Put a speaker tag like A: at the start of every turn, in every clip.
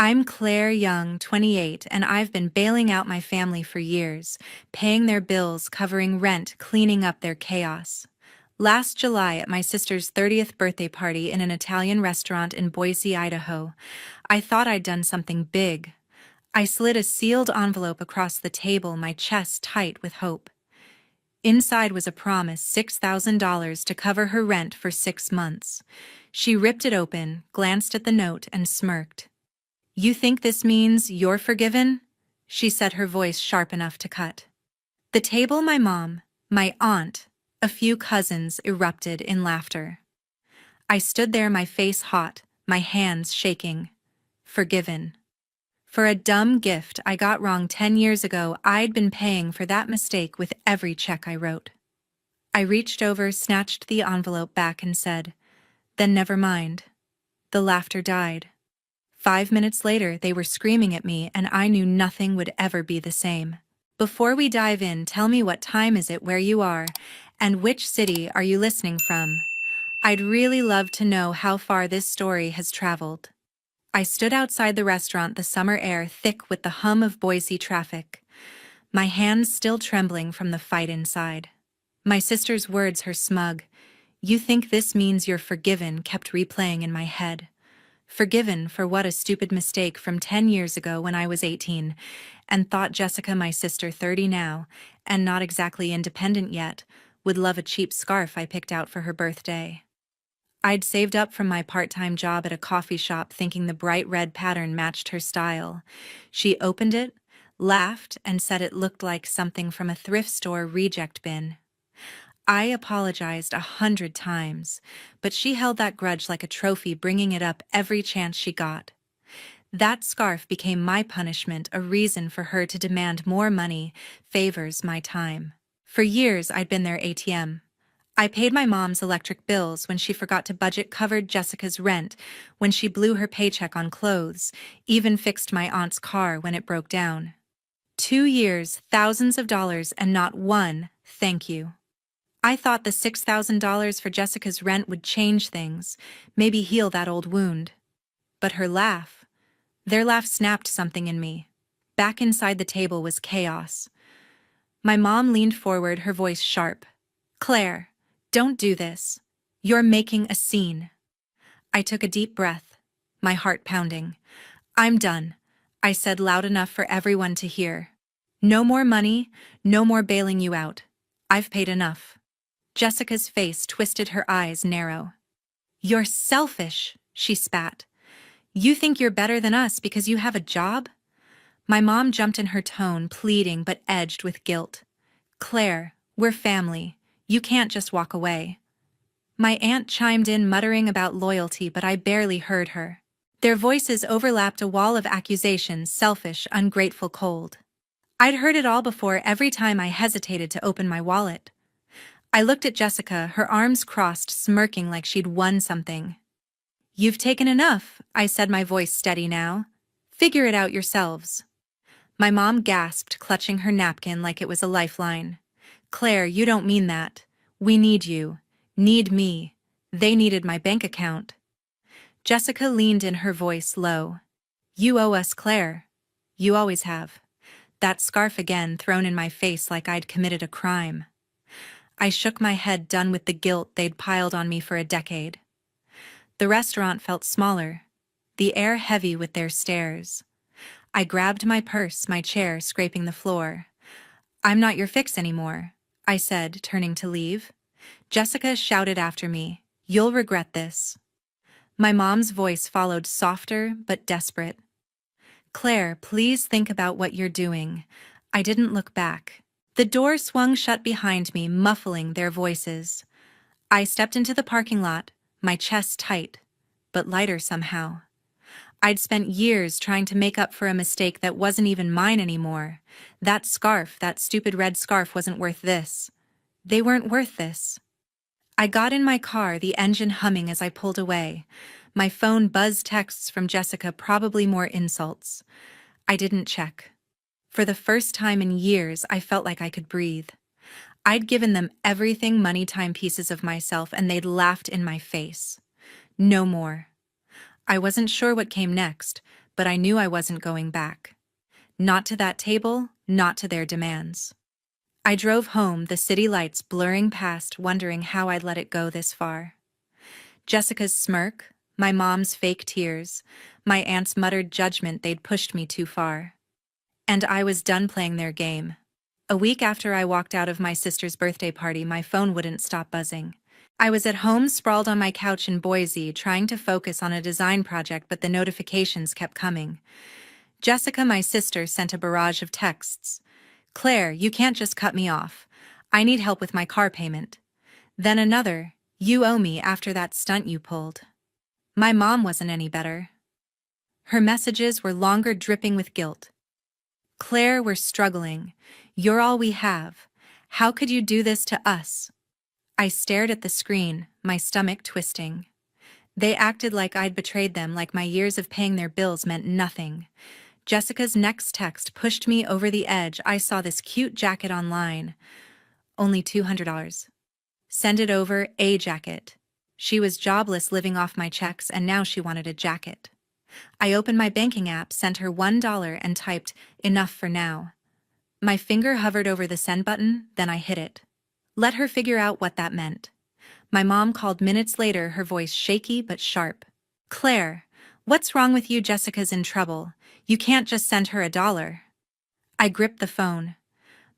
A: I'm Claire Young, 28, and I've been bailing out my family for years, paying their bills, covering rent, cleaning up their chaos. Last July, at my sister's 30th birthday party in an Italian restaurant in Boise, Idaho, I thought I'd done something big. I slid a sealed envelope across the table, my chest tight with hope. Inside was a promise, $6,000 to cover her rent for 6 months. She ripped it open, glanced at the note, and smirked. "You think this means you're forgiven?" she said, her voice sharp enough to cut. The table, my mom, my aunt, a few cousins erupted in laughter. I stood there, my face hot, my hands shaking. Forgiven. For a dumb gift I got wrong 10 years ago, I'd been paying for that mistake with every check I wrote. I reached over, snatched the envelope back, and said, "Then never mind." The laughter died. 5 minutes later, they were screaming at me, and I knew nothing would ever be the same. Before we dive in, tell me, what time is it where you are, and which city are you listening from? I'd really love to know how far this story has traveled. I stood outside the restaurant, the summer air thick with the hum of Boise traffic, my hands still trembling from the fight inside. My sister's words, her smug, "You think this means you're forgiven," kept replaying in my head. Forgiven for what? A stupid mistake from 10 years ago when I was 18, and thought Jessica, my sister 30 now, and not exactly independent yet, would love a cheap scarf I picked out for her birthday. I'd saved up from my part-time job at a coffee shop thinking the bright red pattern matched her style. She opened it, laughed, and said it looked like something from a thrift store reject bin. I apologized 100 times, but she held that grudge like a trophy, bringing it up every chance she got. That scarf became my punishment, a reason for her to demand more money, favors, my time. For years, I'd been their ATM. I paid my mom's electric bills when she forgot to budget, covered Jessica's rent when she blew her paycheck on clothes, even fixed my aunt's car when it broke down. 2 years, thousands of dollars, and not one thank you. I thought the $6,000 for Jessica's rent would change things, maybe heal that old wound. But their laugh snapped something in me. Back inside the table was chaos. My mom leaned forward, her voice sharp. "Claire, don't do this. You're making a scene." I took a deep breath, my heart pounding. "I'm done," I said loud enough for everyone to hear. "No more money, no more bailing you out. I've paid enough." Jessica's face twisted, her eyes narrow. "You're selfish," she spat. "You think you're better than us because you have a job?" My mom jumped in, her tone pleading but edged with guilt. "Claire, we're family. You can't just walk away." My aunt chimed in, muttering about loyalty, but I barely heard her. Their voices overlapped, a wall of accusations: selfish, ungrateful, cold. I'd heard it all before, every time I hesitated to open my wallet. I looked at Jessica, her arms crossed, smirking like she'd won something. "You've taken enough," I said, my voice steady now. "Figure it out yourselves." My mom gasped, clutching her napkin like it was a lifeline. "Claire, you don't mean that. We need you. Need me. They needed my bank account." Jessica leaned in, her voice low. "You owe us, Claire. You always have." That scarf again, thrown in my face like I'd committed a crime. I shook my head, done with the guilt they'd piled on me for a decade. The restaurant felt smaller, the air heavy with their stares. I grabbed my purse, my chair scraping the floor. "I'm not your fix anymore," I said, turning to leave. Jessica shouted after me, "You'll regret this." My mom's voice followed, softer but desperate. "Claire, please think about what you're doing." I didn't look back. The door swung shut behind me, muffling their voices. I stepped into the parking lot, my chest tight, but lighter somehow. I'd spent years trying to make up for a mistake that wasn't even mine anymore. That scarf, that stupid red scarf, wasn't worth this. They weren't worth this. I got in my car, the engine humming as I pulled away. My phone buzzed, texts from Jessica, probably more insults. I didn't check. For the first time in years, I felt like I could breathe. I'd given them everything, money, time, pieces of myself, and they'd laughed in my face. No more. I wasn't sure what came next, but I knew I wasn't going back. Not to that table, not to their demands. I drove home, the city lights blurring past, wondering how I'd let it go this far. Jessica's smirk, my mom's fake tears, my aunt's muttered judgment they'd pushed me too far. And I was done playing their game. A week after I walked out of my sister's birthday party, my phone wouldn't stop buzzing. I was at home sprawled on my couch in Boise, trying to focus on a design project, but the notifications kept coming. Jessica, my sister, sent a barrage of texts. "Claire, you can't just cut me off. I need help with my car payment." Then another, "You owe me after that stunt you pulled." My mom wasn't any better. Her messages were longer, dripping with guilt. "Claire, we're struggling. You're all we have. How could you do this to us?" I stared at the screen, my stomach twisting. They acted like I'd betrayed them, like my years of paying their bills meant nothing. Jessica's next text pushed me over the edge. "I saw this cute jacket online. Only $200. Send it over, a jacket." She was jobless, living off my checks, and now she wanted a jacket. I opened my banking app, sent her $1, and typed, "Enough for now." My finger hovered over the send button, then I hit it. Let her figure out what that meant. My mom called minutes later, her voice shaky but sharp. "Claire, what's wrong with you? Jessica's in trouble. You can't just send her $1." I gripped the phone.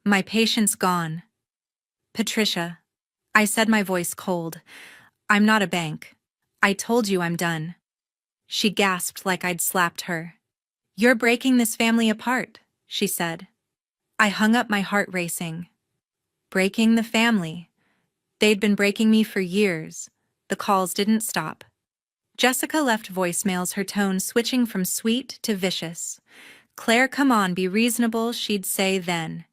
A: My patience gone. "Patricia," I said, my voice cold, "I'm not a bank. I told you I'm done." She gasped like I'd slapped her. "You're breaking this family apart," she said. I hung up, my heart racing. Breaking the family. They'd been breaking me for years. The calls didn't stop. Jessica left voicemails, her tone switching from sweet to vicious. "Claire, come on, be reasonable," she'd say then.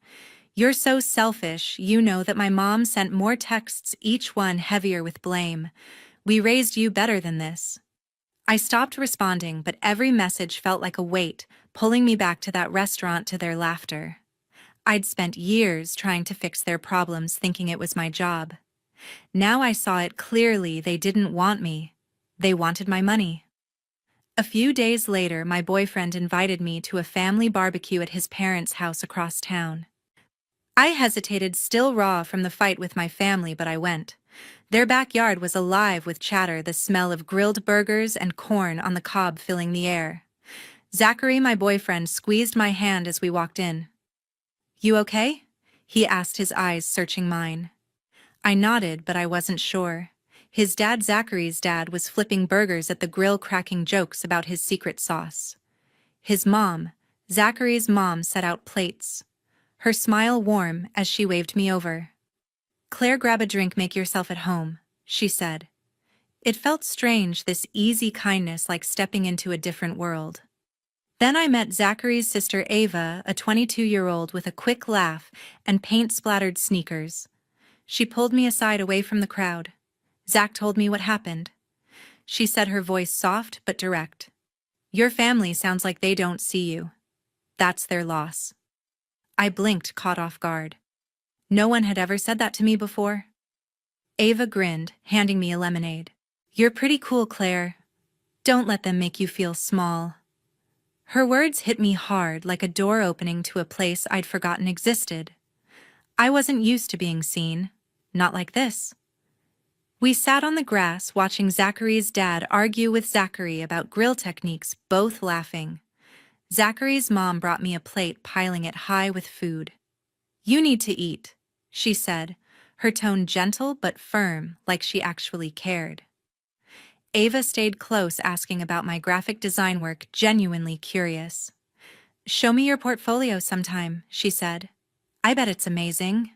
A: "You're so selfish. You know that my mom sent more texts, each one heavier with blame. We raised you better than this." I stopped responding, but every message felt like a weight, pulling me back to that restaurant, to their laughter. I'd spent years trying to fix their problems, thinking it was my job. Now I saw it clearly. They didn't want me. They wanted my money. A few days later, my boyfriend invited me to a family barbecue at his parents' house across town. I hesitated, still raw from the fight with my family, but I went. Their backyard was alive with chatter, the smell of grilled burgers and corn on the cob filling the air. Zachary, my boyfriend, squeezed my hand as we walked in. "You okay?" he asked, his eyes searching mine. I nodded, but I wasn't sure. His dad, Zachary's dad, was flipping burgers at the grill, cracking jokes about his secret sauce. His mom, Zachary's mom, set out plates. Her smile warm as she waved me over. "Claire, grab a drink, make yourself at home," she said. It felt strange, this easy kindness, like stepping into a different world. Then I met Zachary's sister Ava, a 22-year-old with a quick laugh and paint-splattered sneakers. She pulled me aside, away from the crowd. "Zach told me what happened," she said, her voice soft but direct. "Your family sounds like they don't see you. That's their loss." I blinked, caught off guard. No one had ever said that to me before. Ava grinned, handing me a lemonade. "You're pretty cool, Claire. Don't let them make you feel small." Her words hit me hard, like a door opening to a place I'd forgotten existed. I wasn't used to being seen, not like this. We sat on the grass, watching Zachary's dad argue with Zachary about grill techniques, both laughing. Zachary's mom brought me a plate, piling it high with food. "You need to eat," she said, her tone gentle but firm, like she actually cared. Ava stayed close, asking about my graphic design work, genuinely curious. "Show me your portfolio sometime," she said. "I bet it's amazing."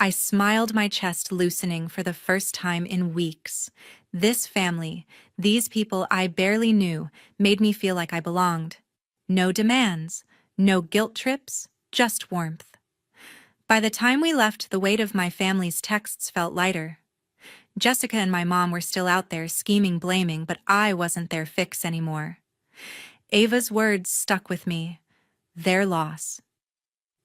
A: I smiled, my chest loosening for the first time in weeks. This family, these people I barely knew, made me feel like I belonged. No demands, no guilt trips, just warmth. By the time we left, the weight of my family's texts felt lighter. Jessica and my mom were still out there scheming, blaming, but I wasn't their fix anymore. Ava's words stuck with me. Their loss.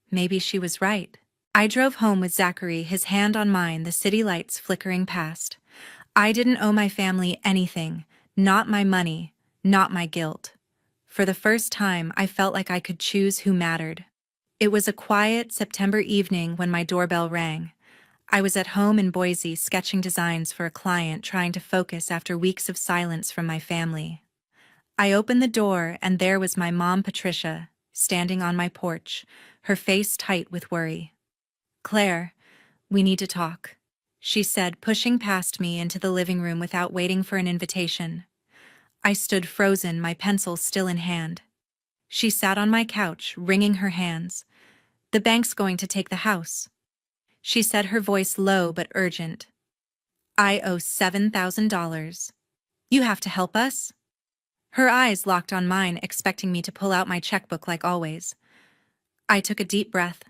A: Maybe she was right. I drove home with Zachary, his hand on mine, the city lights flickering past. I didn't owe my family anything, not my money, not my guilt. For the first time, I felt like I could choose who mattered. It was a quiet September evening when my doorbell rang. I was at home in Boise sketching designs for a client trying to focus after weeks of silence from my family. I opened the door and there was my mom, Patricia, standing on my porch, her face tight with worry. "Claire, we need to talk," she said, pushing past me into the living room without waiting for an invitation. I stood frozen, my pencil still in hand. She sat on my couch, wringing her hands. "The bank's going to take the house," she said, her voice low but urgent. "I owe $7,000. You have to help us." Her eyes locked on mine, expecting me to pull out my checkbook like always. I took a deep breath,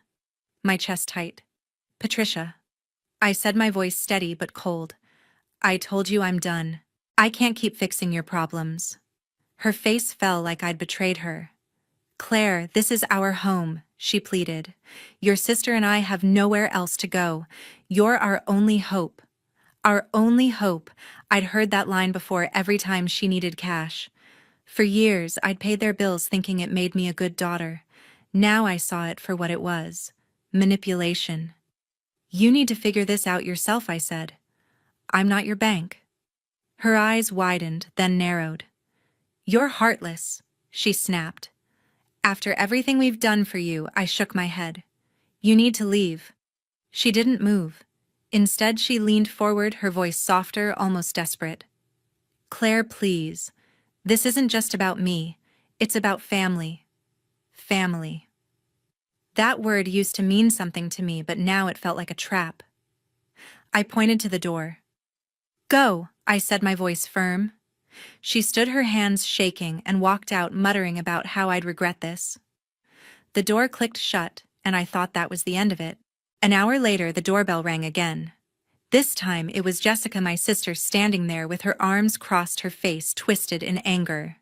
A: my chest tight. "Patricia," I said, my voice steady but cold. "I told you I'm done. I can't keep fixing your problems." Her face fell like I'd betrayed her. "Claire, this is our home," she pleaded. "Your sister and I have nowhere else to go. You're our only hope." Our only hope. I'd heard that line before every time she needed cash. For years, I'd paid their bills thinking it made me a good daughter. Now I saw it for what it was: manipulation. "You need to figure this out yourself," I said. "I'm not your bank." Her eyes widened, then narrowed. "You're heartless," she snapped. "After everything we've done for you," I shook my head. "You need to leave." She didn't move. Instead, she leaned forward, her voice softer, almost desperate. "Claire, please. This isn't just about me. It's about family. Family." That word used to mean something to me, but now it felt like a trap. I pointed to the door. "Go," I said, my voice firm. She stood, her hands shaking, and walked out, muttering about how I'd regret this. The door clicked shut, and I thought that was the end of it. An hour later, the doorbell rang again. This time, it was Jessica, my sister, standing there with her arms crossed, her face twisted in anger.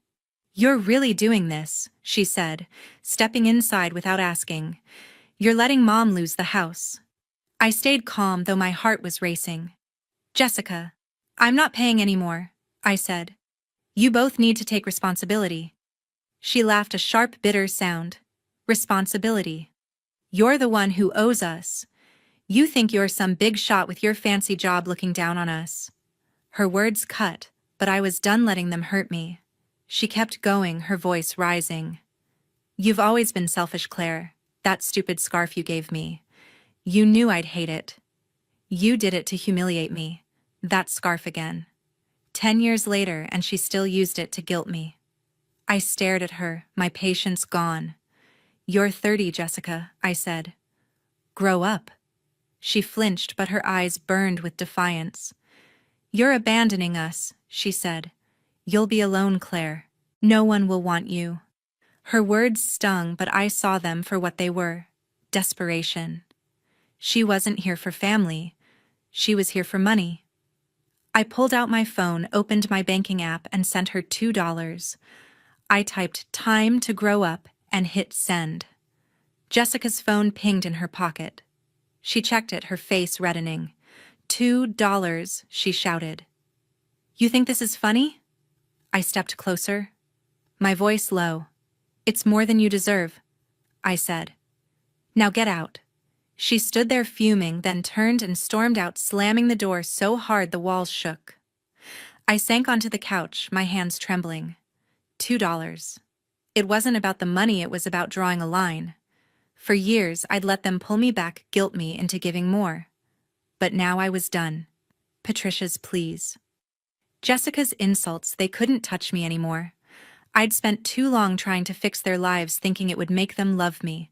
A: "You're really doing this," she said, stepping inside without asking. "You're letting Mom lose the house." I stayed calm, though my heart was racing. "Jessica, I'm not paying anymore," I said. "You both need to take responsibility." She laughed, a sharp, bitter sound. "Responsibility? You're the one who owes us. You think you're some big shot with your fancy job looking down on us." Her words cut, but I was done letting them hurt me. She kept going, her voice rising. "You've always been selfish, Claire. That stupid scarf you gave me. You knew I'd hate it. You did it to humiliate me. That scarf again. 10 years later, and she still used it to guilt me." I stared at her, my patience gone. "You're 30, Jessica," I said. "Grow up." She flinched, but her eyes burned with defiance. "You're abandoning us," she said. "You'll be alone, Claire. No one will want you." Her words stung, but I saw them for what they were: desperation. She wasn't here for family. She was here for money. I pulled out my phone, opened my banking app, and sent her $2. I typed "time to grow up" and hit send. Jessica's phone pinged in her pocket. She checked it, her face reddening. $2, she shouted. "You think this is funny?" I stepped closer, my voice low. "It's more than you deserve," I said. "Now get out." She stood there fuming, then turned and stormed out, slamming the door so hard the walls shook. I sank onto the couch, my hands trembling. $2. It wasn't about the money, it was about drawing a line. For years, I'd let them pull me back, guilt me into giving more. But now I was done. Patricia's pleas. Jessica's insults, they couldn't touch me anymore. I'd spent too long trying to fix their lives, thinking it would make them love me.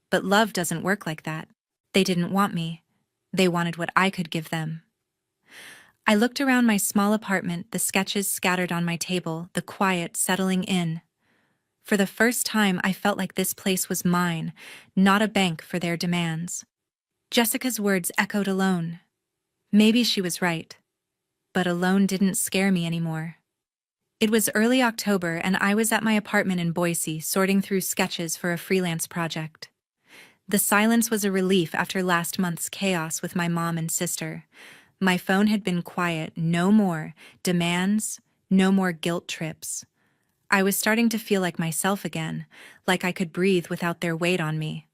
A: But love doesn't work like that. They didn't want me. They wanted what I could give them. I looked around my small apartment, the sketches scattered on my table, the quiet settling in. For the first time, I felt like this place was mine, not a bank for their demands. Jessica's words echoed alone. Maybe she was right. But alone didn't scare me anymore. It was early October, and I was at my apartment in Boise, sorting through sketches for a freelance project. The silence was a relief after last month's chaos with my mom and sister. My phone had been quiet, no more demands, no more guilt trips. I was starting to feel like myself again, like I could breathe without their weight on me.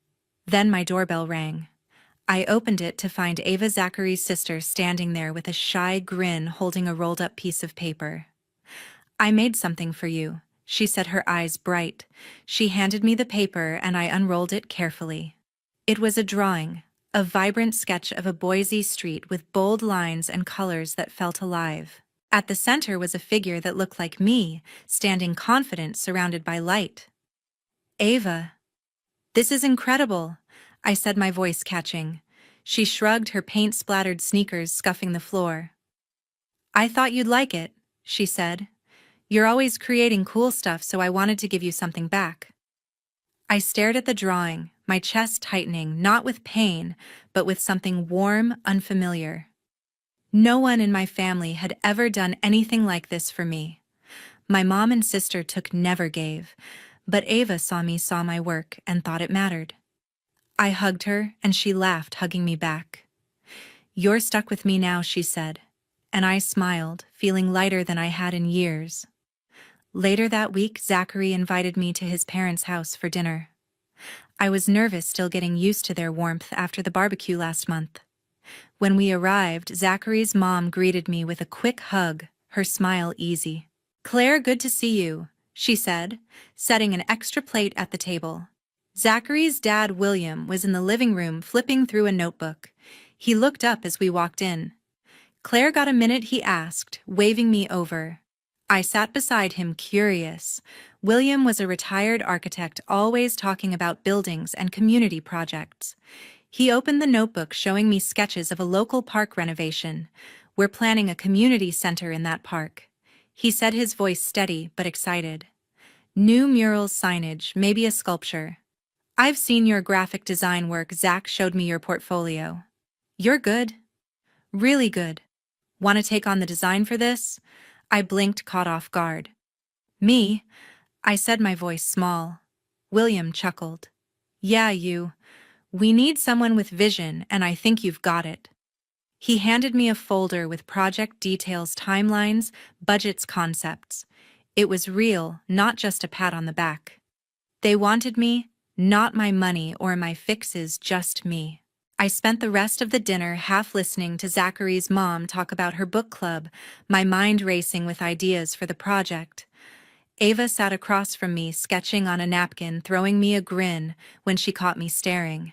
A: Then my doorbell rang. I opened it to find Ava Zachary's sister standing there with a shy grin holding a rolled-up piece of paper. "I made something for you," she said, her eyes bright. She handed me the paper and I unrolled it carefully. It was a drawing, a vibrant sketch of a Boise street with bold lines and colors that felt alive. At the center was a figure that looked like me, standing confident surrounded by light. "Ava, this is incredible," I said, my voice catching. She shrugged, her paint-splattered sneakers scuffing the floor. "I thought you'd like it," she said. "You're always creating cool stuff, so I wanted to give you something back." I stared at the drawing, my chest tightening, not with pain, but with something warm, unfamiliar. No one in my family had ever done anything like this for me. My mom and sister never gave, but Ava saw my work and thought it mattered. I hugged her, and she laughed, hugging me back. "You're stuck with me now," she said, and I smiled, feeling lighter than I had in years. Later that week, Zachary invited me to his parents' house for dinner. I was nervous, still getting used to their warmth after the barbecue last month. When we arrived, Zachary's mom greeted me with a quick hug, her smile easy. "Claire, good to see you," she said, setting an extra plate at the table. Zachary's dad, William, was in the living room flipping through a notebook. He looked up as we walked in. "Claire, got a minute?" he asked, waving me over. I sat beside him, curious. William was a retired architect, always talking about buildings and community projects. He opened the notebook, showing me sketches of a local park renovation. "We're planning a community center in that park," he said, his voice steady but excited. "New murals, signage, maybe a sculpture." "I've seen your graphic design work," Zach showed me your portfolio. "You're good. Really good. Want to take on the design for this?" I blinked, caught off guard. "Me?" I said, my voice small. William chuckled. "Yeah, you. We need someone with vision, and I think you've got it." He handed me a folder with project details, timelines, budgets, concepts. It was real, not just a pat on the back. They wanted me, not my money or my fixes, just me. I spent the rest of the dinner half listening to Zachary's mom talk about her book club, my mind racing with ideas for the project. Ava sat across from me, sketching on a napkin, throwing me a grin when she caught me staring.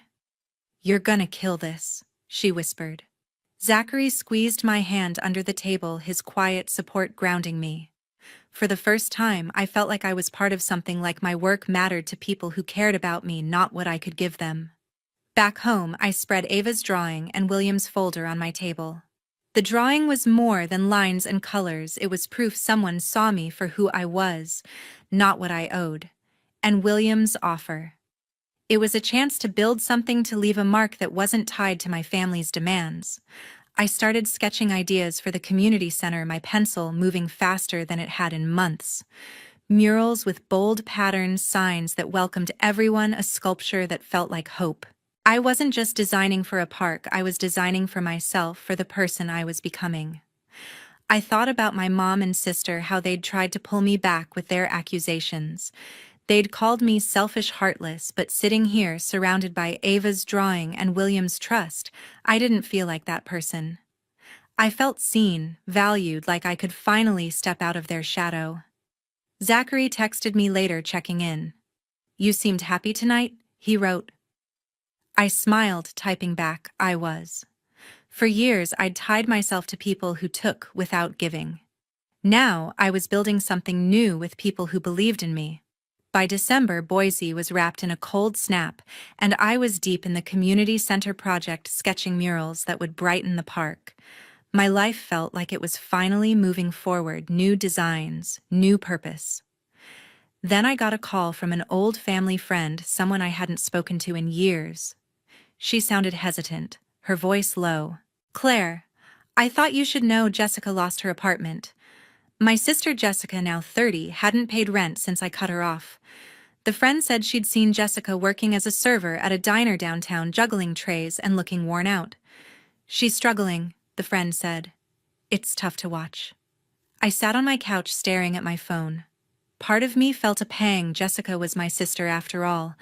A: "You're gonna kill this," she whispered. Zachary squeezed my hand under the table, his quiet support grounding me. For the first time, I felt like I was part of something, like my work mattered to people who cared about me, not what I could give them. Back home, I spread Ava's drawing and William's folder on my table. The drawing was more than lines and colors. It was proof someone saw me for who I was, not what I owed. And William's offer. It was a chance to build something, to leave a mark that wasn't tied to my family's demands. I started sketching ideas for the community center, my pencil moving faster than it had in months. Murals with bold patterns, signs that welcomed everyone, a sculpture that felt like hope. I wasn't just designing for a park, I was designing for myself, for the person I was becoming. I thought about my mom and sister, how they'd tried to pull me back with their accusations. They'd called me selfish, heartless, but sitting here, surrounded by Ava's drawing and William's trust, I didn't feel like that person. I felt seen, valued, like I could finally step out of their shadow. Zachary texted me later, checking in. "You seemed happy tonight," he wrote. I smiled, typing back, I was. For years, I'd tied myself to people who took without giving. Now, I was building something new with people who believed in me. By December, Boise was wrapped in a cold snap, and I was deep in the community center project, sketching murals that would brighten the park. My life felt like it was finally moving forward, new designs, new purpose. Then I got a call from an old family friend, someone I hadn't spoken to in years. She sounded hesitant, her voice low. "Claire, I thought you should know Jessica lost her apartment. My sister Jessica, now 30, hadn't paid rent since I cut her off. The friend said she'd seen Jessica working as a server at a diner downtown, juggling trays and looking worn out. She's struggling," the friend said. "It's tough to watch." I sat on my couch staring at my phone. Part of me felt a pang. Jessica was my sister after all.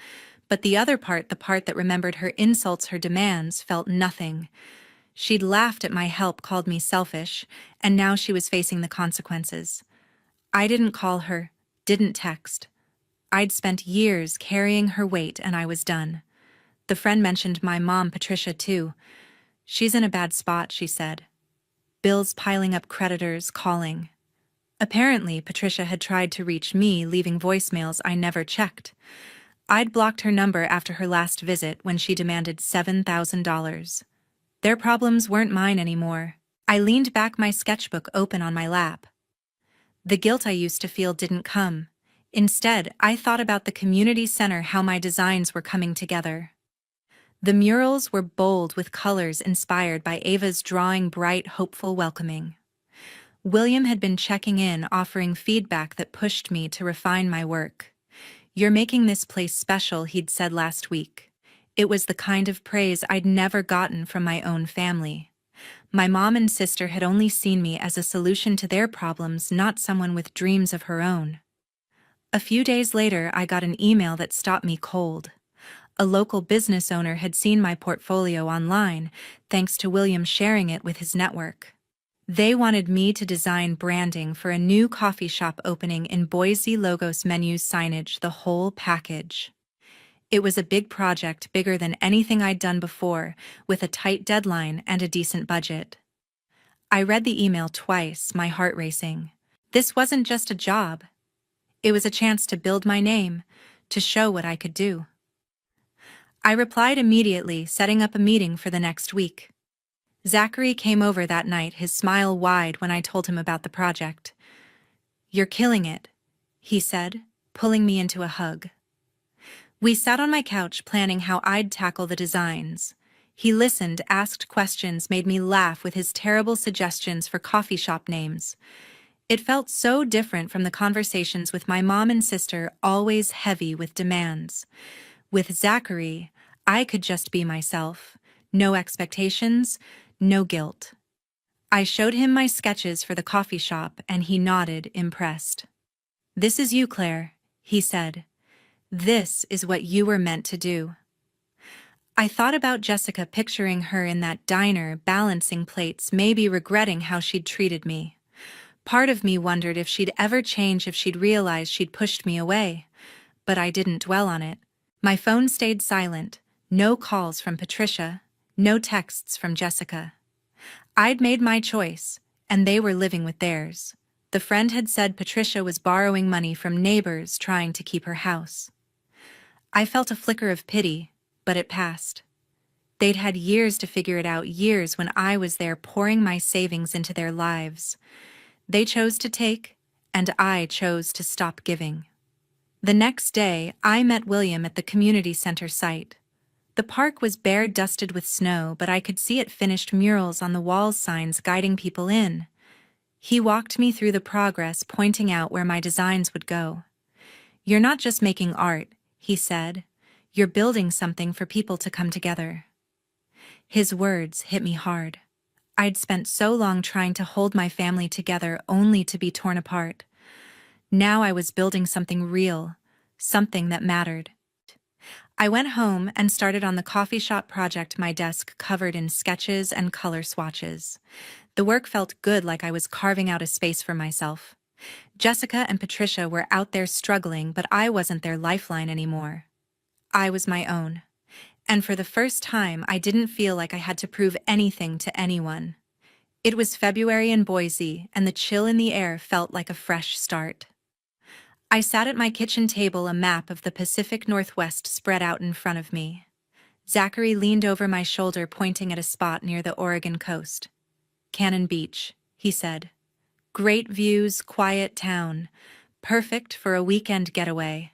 A: But the other part, the part that remembered her insults, her demands, felt nothing. She'd laughed at my help, called me selfish, and now she was facing the consequences. I didn't call her, didn't text. I'd spent years carrying her weight and I was done. The friend mentioned my mom, Patricia, too. She's in a bad spot, she said. Bills piling up, creditors calling. Apparently, Patricia had tried to reach me, leaving voicemails I never checked. I'd blocked her number after her last visit when she demanded $7,000. Their problems weren't mine anymore. I leaned back, my sketchbook open on my lap. The guilt I used to feel didn't come. Instead, I thought about the community center, how my designs were coming together. The murals were bold with colors inspired by Ava's drawing, bright, hopeful, welcoming. William had been checking in, offering feedback that pushed me to refine my work. "You're making this place special," he'd said last week. It was the kind of praise I'd never gotten from my own family. My mom and sister had only seen me as a solution to their problems, not someone with dreams of her own. A few days later, I got an email that stopped me cold. A local business owner had seen my portfolio online, thanks to William sharing it with his network. They wanted me to design branding for a new coffee shop opening in Boise, logos, menus, signage, the whole package. It was a big project, bigger than anything I'd done before, with a tight deadline and a decent budget. I read the email twice, my heart racing. This wasn't just a job. It was a chance to build my name, to show what I could do. I replied immediately, setting up a meeting for the next week. Zachary came over that night, his smile wide when I told him about the project. "You're killing it," he said, pulling me into a hug. We sat on my couch planning how I'd tackle the designs. He listened, asked questions, made me laugh with his terrible suggestions for coffee shop names. It felt so different from the conversations with my mom and sister, always heavy with demands. With Zachary, I could just be myself. No expectations, no guilt. I showed him my sketches for the coffee shop and he nodded, impressed. "This is you, Claire," he said. "This is what you were meant to do." I thought about Jessica, picturing her in that diner, balancing plates, maybe regretting how she'd treated me. Part of me wondered if she'd ever change, if she'd realize she'd pushed me away. But I didn't dwell on it. My phone stayed silent. No calls from Patricia, no texts from Jessica. I'd made my choice, and they were living with theirs. The friend had said Patricia was borrowing money from neighbors trying to keep her house. I felt a flicker of pity, but it passed. They'd had years to figure it out, years when I was there pouring my savings into their lives. They chose to take, and I chose to stop giving. The next day, I met William at the community center site. The park was bare, dusted with snow, but I could see it, finished murals on the walls, signs guiding people in. He walked me through the progress, pointing out where my designs would go. "You're not just making art," he said. "You're building something for people to come together." His words hit me hard. I'd spent so long trying to hold my family together only to be torn apart. Now I was building something real, something that mattered. I went home and started on the coffee shop project, my desk covered in sketches and color swatches. The work felt good, like I was carving out a space for myself. Jessica and Patricia were out there struggling, but I wasn't their lifeline anymore. I was my own. And for the first time, I didn't feel like I had to prove anything to anyone. It was February in Boise, and the chill in the air felt like a fresh start. I sat at my kitchen table, a map of the Pacific Northwest spread out in front of me. Zachary leaned over my shoulder, pointing at a spot near the Oregon coast. "Cannon Beach," he said. "Great views, quiet town. Perfect for a weekend getaway."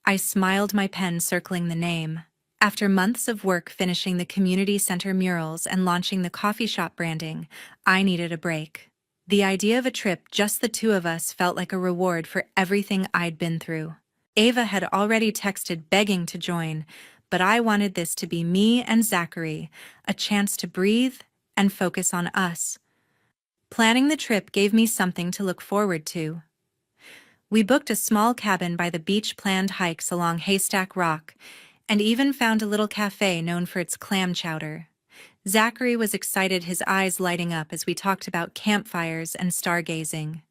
A: I smiled, my pen circling the name. After months of work finishing the community center murals and launching the coffee shop branding, I needed a break. The idea of a trip, just the two of us, felt like a reward for everything I'd been through. Ava had already texted begging to join, but I wanted this to be me and Zachary, a chance to breathe and focus on us. Planning the trip gave me something to look forward to. We booked a small cabin by the beach, planned hikes along Haystack Rock, and even found a little cafe known for its clam chowder. Zachary was excited, his eyes lighting up as we talked about campfires and stargazing.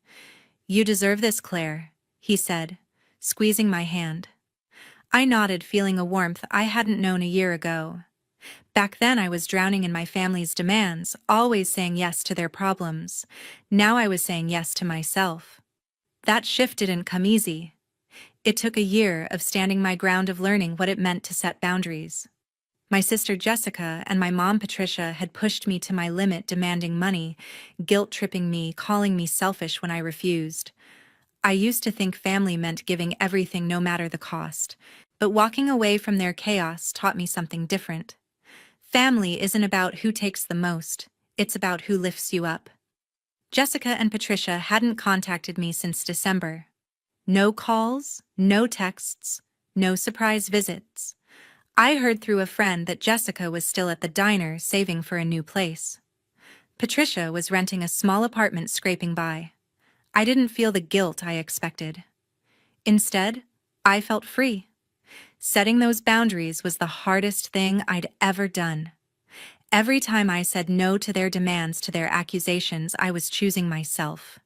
A: "You deserve this, Claire," he said, squeezing my hand. I nodded, feeling a warmth I hadn't known a year ago. Back then I was drowning in my family's demands, always saying yes to their problems. Now I was saying yes to myself. That shift didn't come easy. It took a year of standing my ground, of learning what it meant to set boundaries. My sister Jessica and my mom Patricia had pushed me to my limit, demanding money, guilt-tripping me, calling me selfish when I refused. I used to think family meant giving everything no matter the cost, but walking away from their chaos taught me something different. Family isn't about who takes the most, it's about who lifts you up. Jessica and Patricia hadn't contacted me since December. No calls, no texts, no surprise visits. I heard through a friend that Jessica was still at the diner saving for a new place. Patricia was renting a small apartment, scraping by. I didn't feel the guilt I expected. Instead, I felt free. Setting those boundaries was the hardest thing I'd ever done. Every time I said no to their demands, to their accusations, I was choosing myself.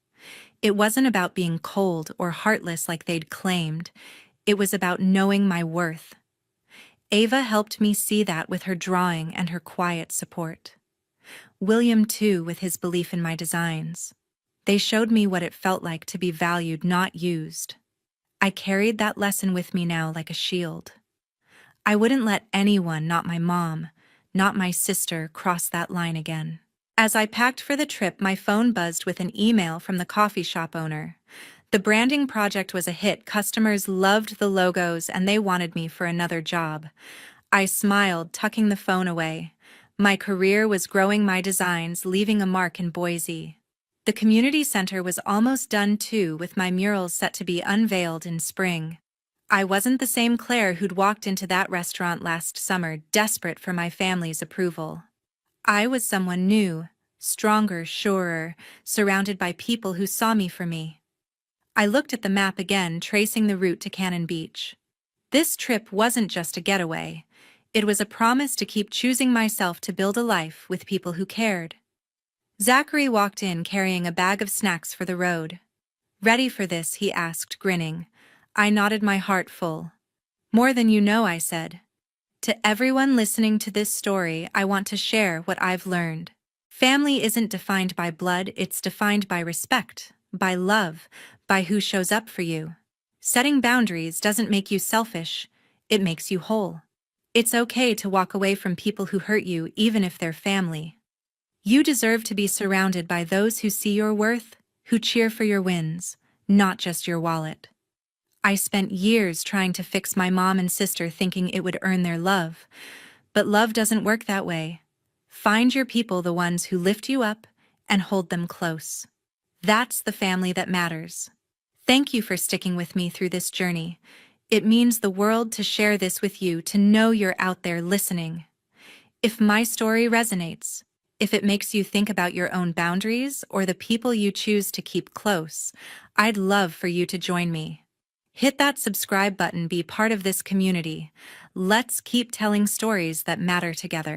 A: It wasn't about being cold or heartless like they'd claimed. It was about knowing my worth. Ava helped me see that with her drawing and her quiet support. William, too, with his belief in my designs. They showed me what it felt like to be valued, not used. I carried that lesson with me now like a shield. I wouldn't let anyone, not my mom, not my sister, cross that line again. As I packed for the trip, my phone buzzed with an email from the coffee shop owner. The branding project was a hit. Customers loved the logos and they wanted me for another job. I smiled, tucking the phone away. My career was growing, my designs leaving a mark in Boise. The community center was almost done too, with my murals set to be unveiled in spring. I wasn't the same Claire who'd walked into that restaurant last summer, desperate for my family's approval. I was someone new, stronger, surer, surrounded by people who saw me for me. I looked at the map again, tracing the route to Cannon Beach. This trip wasn't just a getaway. It was a promise to keep choosing myself, to build a life with people who cared. Zachary walked in carrying a bag of snacks for the road. "Ready for this?" he asked, grinning. I nodded, my heart full. "More than you know," I said. To everyone listening to this story, I want to share what I've learned. Family isn't defined by blood, it's defined by respect, by love, by who shows up for you. Setting boundaries doesn't make you selfish, it makes you whole. It's okay to walk away from people who hurt you, even if they're family. You deserve to be surrounded by those who see your worth, who cheer for your wins, not just your wallet. I spent years trying to fix my mom and sister, thinking it would earn their love. But love doesn't work that way. Find your people, the ones who lift you up, and hold them close. That's the family that matters. Thank you for sticking with me through this journey. It means the world to share this with you, to know you're out there listening. If my story resonates, if it makes you think about your own boundaries or the people you choose to keep close, I'd love for you to join me. Hit that subscribe button, be part of this community. Let's keep telling stories that matter together.